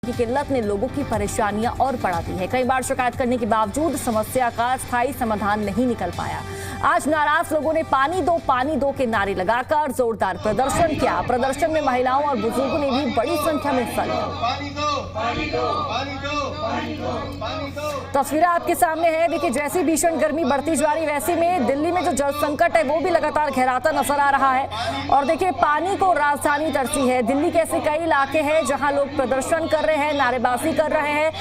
की किल्लत ने लोगों की परेशानियां और बढ़ा दी है। कई बार शिकायत करने के बावजूद समस्या का स्थायी समाधान नहीं निकल पाया। आज नाराज लोगों ने पानी दो के नारे लगाकर जोरदार प्रदर्शन किया। प्रदर्शन में महिलाओं और बुजुर्गों ने भी बड़ी संख्या में हिस्सा लिया। तस्वीरें आपके सामने है। देखिए, जैसी भीषण गर्मी बढ़ती जा रही वैसे में दिल्ली में जो जल संकट है वो भी लगातार गहराता नजर आ रहा है। और देखिए, पानी को राजधानी तरसी है। दिल्ली के ऐसे कई इलाके हैं जहां लोग प्रदर्शन कर रहे हैं, नारेबाजी कर रहे हैं,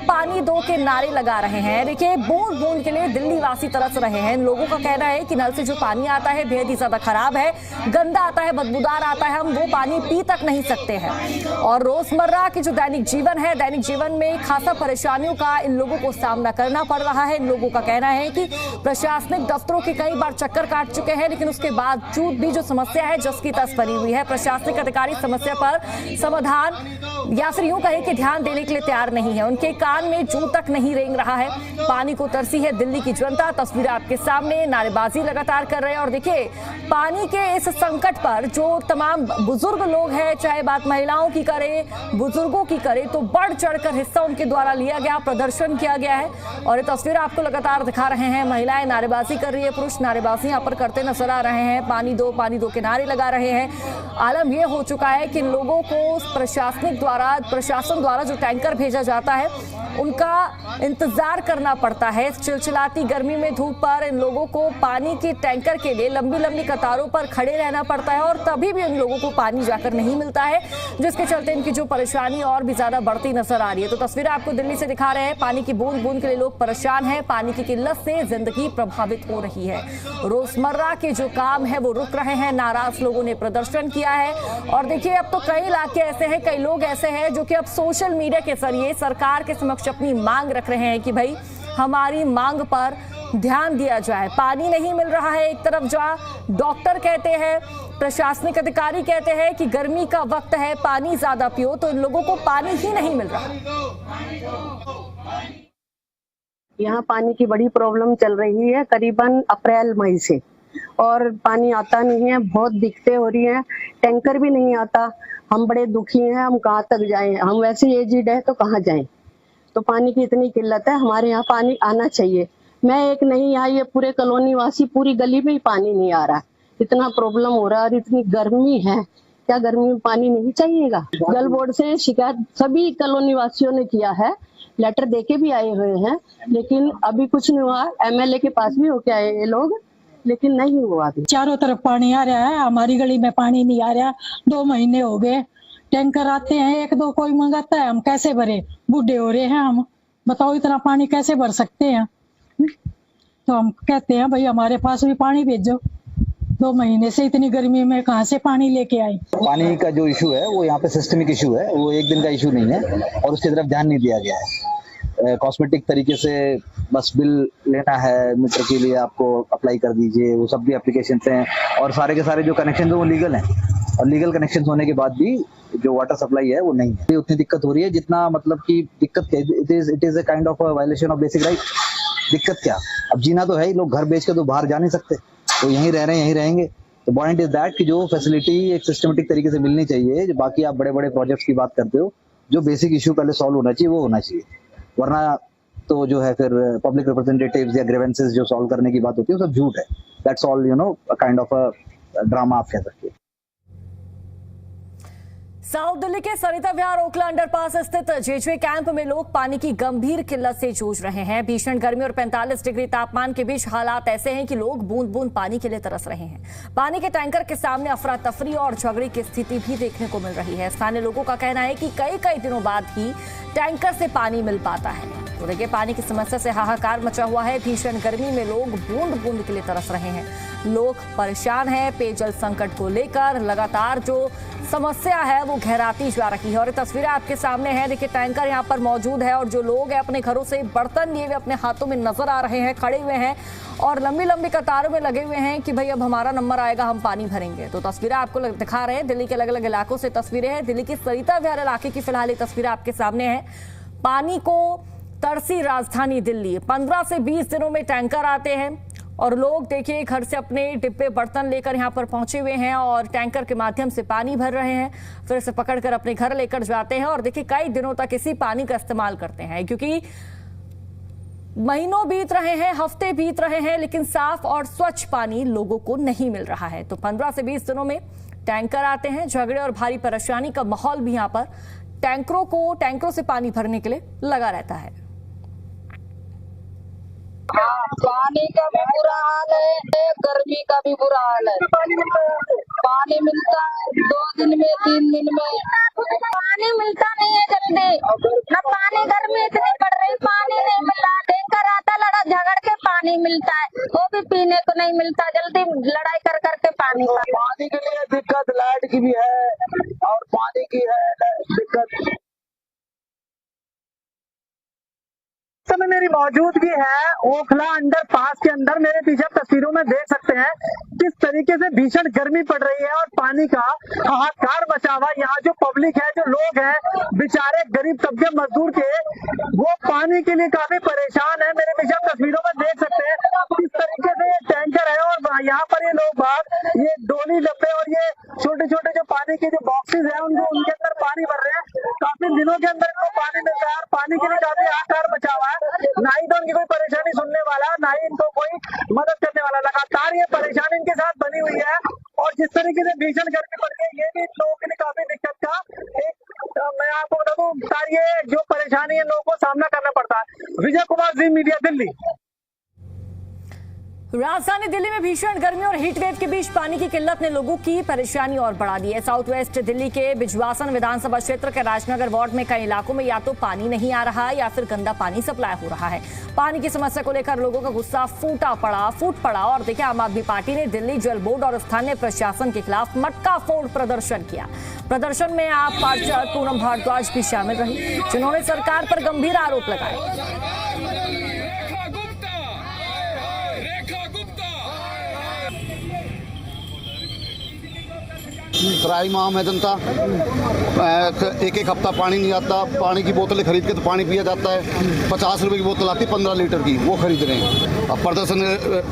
पानी दो के नारे लगा रहे हैं। देखिए, बूंद बूंद के लिए दिल्ली वासी तरस रहे हैं। लोगों का कहना है कि नल से जो पानी आता है बेहद ही ज्यादा खराब है, गंदा आता है, बदबूदार आता है, हम वो पानी पी तक नहीं सकते हैं। और रोजमर्रा की जो दैनिक जीवन में खासा परेशानियों का इन लोगों को सामना करना पड़ रहा है। इन लोगों का कहना है कि प्रशासनिक दफ्तरों के कई बार चक्कर काट चुके हैं, लेकिन उसके बावजूद भी जो समस्या है जस की तस बनी हुई है। प्रशासनिक अधिकारी समस्या पर समाधान या फिर यूं कहे कि ध्यान देने के लिए तैयार नहीं है। उनके कान में जूं तक नहीं रेंग रहा है। पानी को तरसी है दिल्ली की जनता। तस्वीरें आपके सामने, नारेबाजी लगातार कर रहे हैं। और देखिए, पानी के इस संकट पर जो तमाम बुजुर्ग लोग हैं, चाहे बात महिलाओं की करे, बुजुर्गों की करे, तो बढ़ चढ़कर हिस्सा उनके द्वारा लिया गया, प्रदर्शन किया गया है। और ये तस्वीर आपको लगातार दिखा रहे हैं। महिलाएं नारेबाजी कर रही है, पुरुष नारेबाजी यहाँ पर करते नजर आ रहे हैं। पानी दो के नारे लगा रहे हैं। आलम यह हो चुका है कि इन लोगों को प्रशासन द्वारा जो टैंकर भेजा जाता है उनका इंतजार करना पड़ता है। इस चिलचिलाती गर्मी में धूप पर इन लोगों को पानी के टैंकर के लिए लंबी लंबी कतारों पर खड़े रहना पड़ता है और तभी भी इन लोगों को पानी जाकर नहीं मिलता है, जिसके चलते इनकी जो परेशानी और भी ज्यादा बढ़ती नजर आ रही है। तो तस्वीरें आपको दिल्ली से दिखा रहे हैं। पानी की बूंद बूंद के लिए लोग परेशान हैं। पानी की किल्लत से जिंदगी प्रभावित हो रही है। रोजमर्रा के जो काम है वो रुक रहे हैं। नाराज लोगों ने प्रदर्शन किया है। और देखिए, अब तो कई इलाके ऐसे हैं, कई लोग ऐसे हैं जो कि अब सोशल मीडिया के जरिए सरकार के समक्ष अपनी मांग रख रहे हैं कि भाई हमारी मांग पर ध्यान दिया जाए। पानी नहीं मिल रहा है। एक तरफ जहां डॉक्टर कहते हैं, प्रशासनिक अधिकारी कहते हैं कि गर्मी का वक्त है, पानी ज्यादा पियो, तो इन लोगों को पानी ही नहीं मिल रहा। यहाँ पानी की बड़ी प्रॉब्लम चल रही है करीबन अप्रैल मई से, और पानी आता नहीं है। बहुत दिक्कतें हो रही हैं, टैंकर भी नहीं आता। हम बड़े दुखी हैं, हम कहाँ तक जाएं। हम वैसे एजिड है तो कहाँ जाएं। तो पानी की इतनी किल्लत है। हमारे यहाँ पानी आना चाहिए। मैं एक नहीं, यहाँ ये पूरे कॉलोनी वासी, पूरी गली में ही पानी नहीं आ रहा। इतना प्रॉब्लम हो रहा है और इतनी गर्मी है। क्या गर्मी में पानी नहीं चाहिएगा? जल बोर्ड से शिकायत सभी कॉलोनी वासियों ने किया है, लेटर देके भी आए हुए हैं, लेकिन अभी कुछ नहीं हुआ। MLA के पास भी होके आए ये लोग, लेकिन नहीं हुआ अभी। चारों तरफ पानी आ रहा है, हमारी गली में पानी नहीं आ रहा। 2 महीने हो गए। टैंकर आते हैं, 1-2 कोई मंगाता है, हम कैसे भरे? बूढ़े हो रहे हैं हम, बताओ इतना पानी कैसे भर सकते हैं? तो हम कहते हैं भाई हमारे पास भी पानी भेजो। 2 महीने से इतनी गर्मी में कहाँ से पानी लेके आए? पानी का जो इशू है वो यहाँ पे सिस्टमिक इशू है, वो एक दिन का इशू नहीं है और उसकी तरफ ध्यान नहीं दिया गया है। कॉस्मेटिक तरीके से बस बिल लेना है, मीटर के लिए आपको अप्लाई कर दीजिए, वो सब भी एप्लीकेशन हैं। और सारे के सारे जो कनेक्शन है वो लीगल हैं, और लीगल कनेक्शन होने के बाद भी जो वाटर सप्लाई है वो नहीं है। उतनी दिक्कत हो रही है जितना मतलब कि दिक्कत, it is a kind of violation of basic right. दिक्कत क्या, अब जीना तो है ही, लोग घर बेच के तो बाहर जा नहीं सकते, तो यहीं रह रहे हैं, यहीं रहेंगे। तो पॉइंट इज दैट कि जो फैसिलिटी एक सिस्टमेटिक तरीके से मिलनी चाहिए, जो बाकी आप बड़े बड़े प्रोजेक्ट्स की बात करते हो, जो बेसिक इशू पहले सॉल्व होना चाहिए वो होना चाहिए। वरना तो जो है फिर पब्लिक रिप्रेजेंटेटिव्स या ग्रीवेंसेस जो सॉल्व करने की बात होती है वो सब झूठ है। That's all kind of a drama आप कह सकते हैं। साउथ दिल्ली के सरिता विहार ओखला अंडरपास स्थित जेजे कैंप में लोग पानी की गंभीर किल्लत से जूझ रहे हैं। भीषण गर्मी और 45 डिग्री तापमान के बीच हालात ऐसे हैं कि लोग बूंद बूंद पानी के लिए तरस रहे हैं। पानी के टैंकर के सामने अफरा तफरी और झगड़े की स्थिति भी देखने को मिल रही है। स्थानीय लोगों का कहना है कि कई दिनों बाद ही टैंकर से पानी मिल पाता है। तो देखिए, पानी की समस्या से हाहाकार मचा हुआ है। भीषण गर्मी में लोग बूंद बूंद के लिए तरस रहे हैं। लोग परेशान हैं। पेयजल संकट को लेकर लगातार जो समस्या है वो गहराती जा रही है। और ये तस्वीरें आपके सामने हैं। देखिए, टैंकर यहाँ पर मौजूद है और जो लोग हैं अपने घरों से बर्तन लिए हुए अपने हाथों में नजर आ रहे हैं, खड़े हुए हैं और लंबी लंबी कतारों में लगे हुए हैं कि भाई अब हमारा नंबर आएगा, हम पानी भरेंगे। तो तस्वीरें आपको दिखा रहे हैं दिल्ली के अलग अलग इलाकों से तस्वीरें हैं। दिल्ली की सरिता विहार इलाके की फिलहाल ये तस्वीरें आपके सामने है। पानी को तरसी राजधानी दिल्ली। 15 से 20 दिनों में टैंकर आते हैं और लोग देखिए घर से अपने डिब्बे बर्तन लेकर यहाँ पर पहुंचे हुए हैं और टैंकर के माध्यम से पानी भर रहे हैं, फिर से पकड़कर अपने घर लेकर जाते हैं और देखिए कई दिनों तक इसी पानी का इस्तेमाल करते हैं, क्योंकि महीनों बीत रहे हैं, हफ्ते बीत रहे हैं, लेकिन साफ और स्वच्छ पानी लोगों को नहीं मिल रहा है। तो 15 से 20 दिनों में टैंकर आते हैं, झगड़े और भारी परेशानी का माहौल भी यहाँ पर टैंकरों से पानी भरने के लिए लगा रहता है। पानी का भी बुरा हाल है, गर्मी का भी बुरा हाल है। पानी मिलता है 2 दिन में 3 दिन में, पानी मिलता नहीं है जल्दी। न पानी, गर्मी इतनी पड़ रही, पानी नहीं मिल रहा। टैंकर आता लड़ा झगड़ के पानी मिलता है, वो भी पीने को नहीं मिलता, जल्दी लड़ाई कर करके पानी के लिए दिक्कत, लाइट की भी है और पानी की है दिक्कत। समय मेरी मौजूदगी है ओखला अंडर पास के अंदर। मेरे पीछे तस्वीरों में देख सकते हैं किस तरीके से भीषण गर्मी पड़ रही है और पानी का हाहाकार मचा हुआ। यहाँ जो पब्लिक है, जो लोग हैं बेचारे गरीब तबके मजदूर के, वो पानी के लिए काफी परेशान है। मेरे पीछे तस्वीरों में देख सकते हैं किस तरीके से ये टैंकर है और यहाँ पर ये लोग बाग ये डोली डब्बे और ये छोटे छोटे जो पानी के जो बॉक्सेस है उनके अंदर पानी भर रहे हैं। काफी दिनों के अंदर इनको पानी मिलता है और पानी के लिए काफी हाहाकार मचा हुआ है। ना ही तो उनकी कोई परेशानी सुनने वाला, ना ही इनको कोई मदद करने वाला। लगातार ये परेशानी इनके साथ बनी हुई है और जिस तरीके से भीषण गर्मी पड़ रही है, ये भी लोगों के लिए काफी दिक्कत का एक, मैं आपको बता दूं, ये जो परेशानी है लोगों को सामना करना पड़ता है। विजय कुमार, जी मीडिया, दिल्ली। राजधानी दिल्ली में भीषण गर्मी और हीट वेव के बीच पानी की किल्लत ने लोगों की परेशानी और बढ़ा दी है। साउथ वेस्ट दिल्ली के बिजवासन विधानसभा क्षेत्र के राजनगर वार्ड में कई इलाकों में या तो पानी नहीं आ रहा है या फिर गंदा पानी सप्लाई हो रहा है। पानी की समस्या को लेकर लोगों का गुस्सा फूट पड़ा और देखिए आम आदमी पार्टी ने दिल्ली जल बोर्ड और स्थानीय प्रशासन के खिलाफ मटका फोड़ प्रदर्शन किया। प्रदर्शन में आप पार्षद पूनम भारद्वाज भी शामिल रही, जिन्होंने सरकार पर गंभीर आरोप लगाए। त्राहिमाम है जनता, एक हफ्ता पानी नहीं आता। पानी की बोतलें खरीद के तो पानी पिया जाता है, 50 रुपए की बोतल आती है 15 लीटर की, वो खरीद रहे हैं। अब प्रदर्शन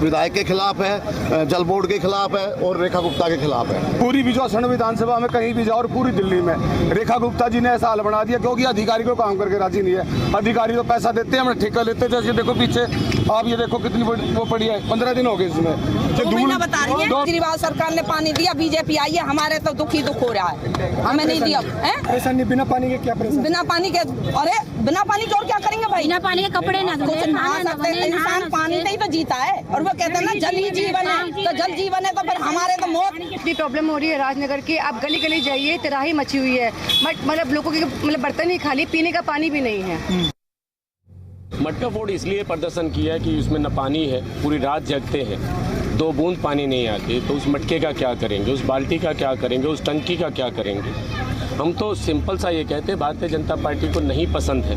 विधायक के खिलाफ है, जल बोर्ड के खिलाफ है और रेखा गुप्ता के खिलाफ है। पूरी बिजवासन विधानसभा में कहीं भी जाओ और पूरी दिल्ली में रेखा गुप्ता जी ने ऐसा हाल बना दिया, क्योंकि अधिकारी को काम करके राजी नहीं है। अधिकारी तो पैसा देते हैं, हमें ठेका लेते हैं। जैसे देखो पीछे आप ये देखो कितनी वो पड़ी है, 15 दिन हो गए इसमें। केजरीवाल सरकार ने पानी दिया, बीजेपी आई है, हमारे तो दुख हो रहा है, हमें नहीं दिया। परेशानी बिना पानी के क्या परेशानी? बिना पानी के, अरे बिना पानी के और क्या करेंगे भाई? बिना पानी के कपड़े ना धोए, इंसान पानी से ही तो जीता है। और वो कहते हैं ना जल ही जीवन है, तो जल जीवन है तो फिर हमारे तो मौत। इतनी प्रॉब्लम हो रही है राजनगर की, आप गली गली जाइए, तराही मची हुई है। मतलब लोगों के बर्तन ही खाली, पीने का पानी भी नहीं है। मटका फोड़ इसलिए प्रदर्शन किया कि उसमें न पानी है, पूरी रात जगते हैं, 2 बूंद पानी नहीं आती, तो उस मटके का क्या करेंगे, उस बाल्टी का क्या करेंगे, उस टंकी का क्या करेंगे। हम तो सिंपल सा ये कहते हैं, भारतीय जनता पार्टी को नहीं पसंद है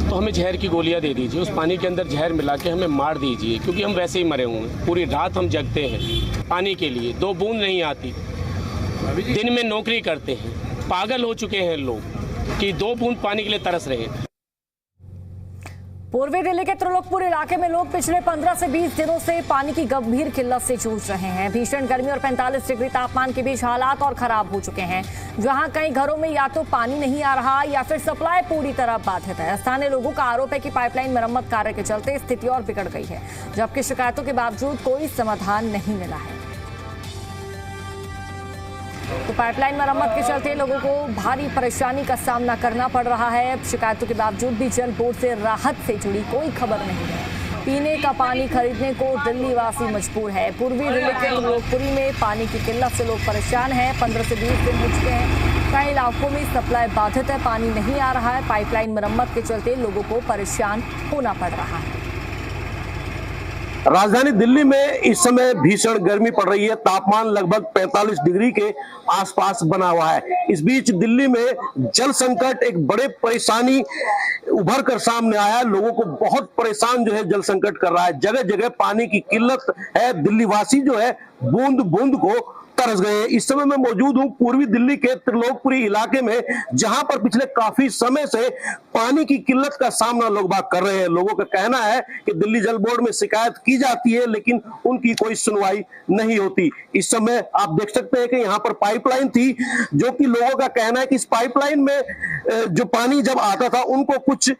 तो हमें जहर की गोलियां दे दीजिए, उस पानी के अंदर जहर मिला के हमें मार दीजिए, क्योंकि हम वैसे ही मरे हुए हैं। पूरी रात हम जगते हैं पानी के लिए, 2 बूंद नहीं आती, दिन में नौकरी करते हैं, पागल हो चुके हैं लोग कि 2 बूंद पानी के लिए तरस रहे हैं। पूर्वी दिल्ली के त्रिलोकपुर इलाके में लोग पिछले 15 से 20 दिनों से पानी की गंभीर किल्लत से जूझ रहे हैं। भीषण गर्मी और 45 डिग्री तापमान के बीच हालात और खराब हो चुके हैं, जहां कई घरों में या तो पानी नहीं आ रहा या फिर सप्लाई पूरी तरह बाधित है। स्थानीय लोगों का आरोप है कि पाइपलाइन मरम्मत कार्य के चलते स्थिति और बिगड़ गई है, जबकि शिकायतों के बावजूद कोई समाधान नहीं मिला है। तो पाइपलाइन मरम्मत के चलते लोगों को भारी परेशानी का सामना करना पड़ रहा है। शिकायतों के बावजूद भी जल बोर्ड से राहत से जुड़ी कोई खबर नहीं है। पीने का पानी खरीदने को दिल्ली वासी मजबूर है। पूर्वी दिल्ली के त्रिलोकपुरी में पानी की किल्लत से लोग परेशान हैं। 15 से 20 दिन हो चुके हैं, कई इलाकों में सप्लाई बाधित है, पानी नहीं आ रहा है। पाइपलाइन मरम्मत के चलते लोगों को परेशान होना पड़ रहा है। राजधानी दिल्ली में इस समय भीषण गर्मी पड़ रही है। तापमान लगभग 45 डिग्री के आसपास बना हुआ है। इस बीच दिल्ली में जल संकट एक बड़े परेशानी उभर कर सामने आया। लोगों को बहुत परेशान जो है जल संकट कर रहा है। जगह जगह पानी की किल्लत है। दिल्ली वासी जो है बूंद बूंद को तरस गए। इस समय मैं मौजूद हूं पूर्वी दिल्ली के त्रिलोकपुरी इलाके में, जहां पर पिछले काफी समय से पानी की किल्लत का सामना लोग बाग कर रहे हैं। लोगों का कहना है कि दिल्ली जल बोर्ड में शिकायत की जाती है, लेकिन उनकी कोई सुनवाई नहीं होती। इस समय आप देख सकते हैं कि यहाँ पर पाइपलाइन थी, जो कि लोगों का कहना है कि इस पाइपलाइन में जो पानी जब आता था उनको कुछ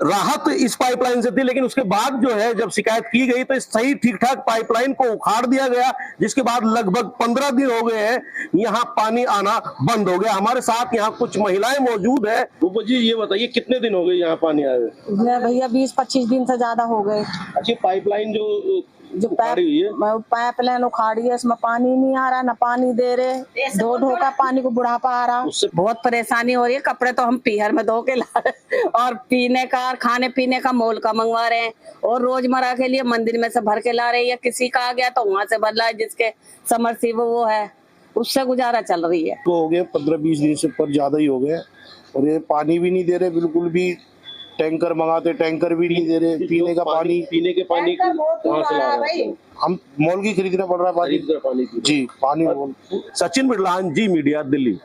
राहत इस पाइपलाइन से थी, लेकिन उसके बाद जो है जब शिकायत की गई तो सही ठीक ठाक पाइपलाइन को उखाड़ दिया गया, जिसके बाद लगभग 15 दिन हो गए हैं यहाँ पानी आना बंद हो गया। हमारे साथ यहाँ कुछ महिलाएं मौजूद है। रूपा जी, ये बताइए कितने दिन हो गए यहाँ पानी आए हुए? भैया 20-25 दिन से ज्यादा हो गए। अच्छी पाइपलाइन जो पाइपलाइन उखाड़ी है, इसमें पानी नहीं आ रहा, ना पानी दे रहे, धो का पानी को बुढ़ापा आ रहा, बहुत परेशानी हो रही है। कपड़े तो हम पीहर में धो के ला रहे और पीने का और खाने पीने का मोल का मंगवा रहे हैं, और रोजमर्रा के लिए मंदिर में से भर के ला रहे हैं। किसी का आ गया तो वहाँ से भर ला, जिसके समरसीबल वो है उससे गुजारा चल रही है। तो हो गए 15-20 दिन से ऊपर ज्यादा ही हो गए, और ये पानी भी नहीं दे रहे बिल्कुल भी। टैंकर मंगाते, टैंकर भी नहीं दे रहे। पीने के पानी कहाँ से ला रहे हैं? हम मॉल की खरीदना पड़ रहा है पानी जी, पानी। सचिन बिरलान, जी मीडिया, दिल्ली।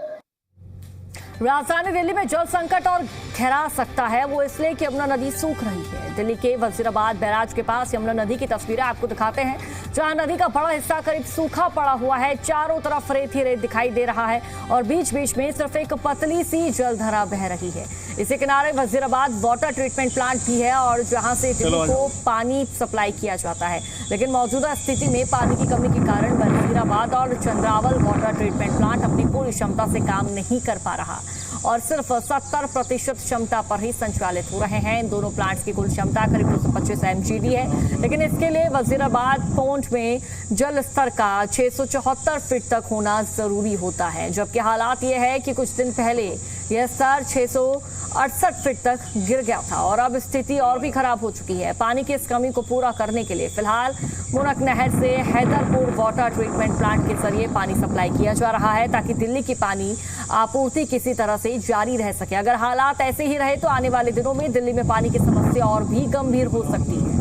राजधानी दिल्ली में जल संकट और गहरा सकता है, वो इसलिए कि यमुना नदी सूख रही है। दिल्ली के वजीराबाद बैराज के पास यमुना नदी की तस्वीरें आपको दिखाते हैं, जहां नदी का बड़ा हिस्सा करीब सूखा पड़ा हुआ है। चारों तरफ रेत ही रेत दिखाई दे रहा है और बीच बीच में सिर्फ एक पतली सी जलधारा बह रही है। इसी किनारे वजीराबाद वाटर ट्रीटमेंट प्लांट भी है, और जहां से दिल्ली को पानी सप्लाई किया जाता है। लेकिन मौजूदा स्थिति में पानी की कमी के कारण वजीराबाद और चंद्रावल वाटर ट्रीटमेंट प्लांट अपनी पूरी क्षमता से काम नहीं कर पा रहा और सिर्फ 70% क्षमता पर ही संचालित हो रहे हैं। इन दोनों प्लांट्स की कुल क्षमता करीब 225 MGD है, लेकिन इसके लिए वजीराबाद पोंट में जल स्तर का 674 फीट तक होना जरूरी होता है, जबकि हालात ये है कि कुछ दिन पहले यह स्तर 668 फीट तक गिर गया था और अब स्थिति और भी खराब हो चुकी है। पानी की इस कमी को पूरा करने के लिए फिलहाल मुनक नहर से हैदरपुर वाटर ट्रीटमेंट प्लांट के जरिए पानी सप्लाई किया जा रहा है, ताकि दिल्ली की पानी आपूर्ति किसी तरह से जारी रह सके। अगर हालात ऐसे ही रहे तो आने वाले दिनों में दिल्ली में पानी की समस्या और भी गंभीर हो सकती है।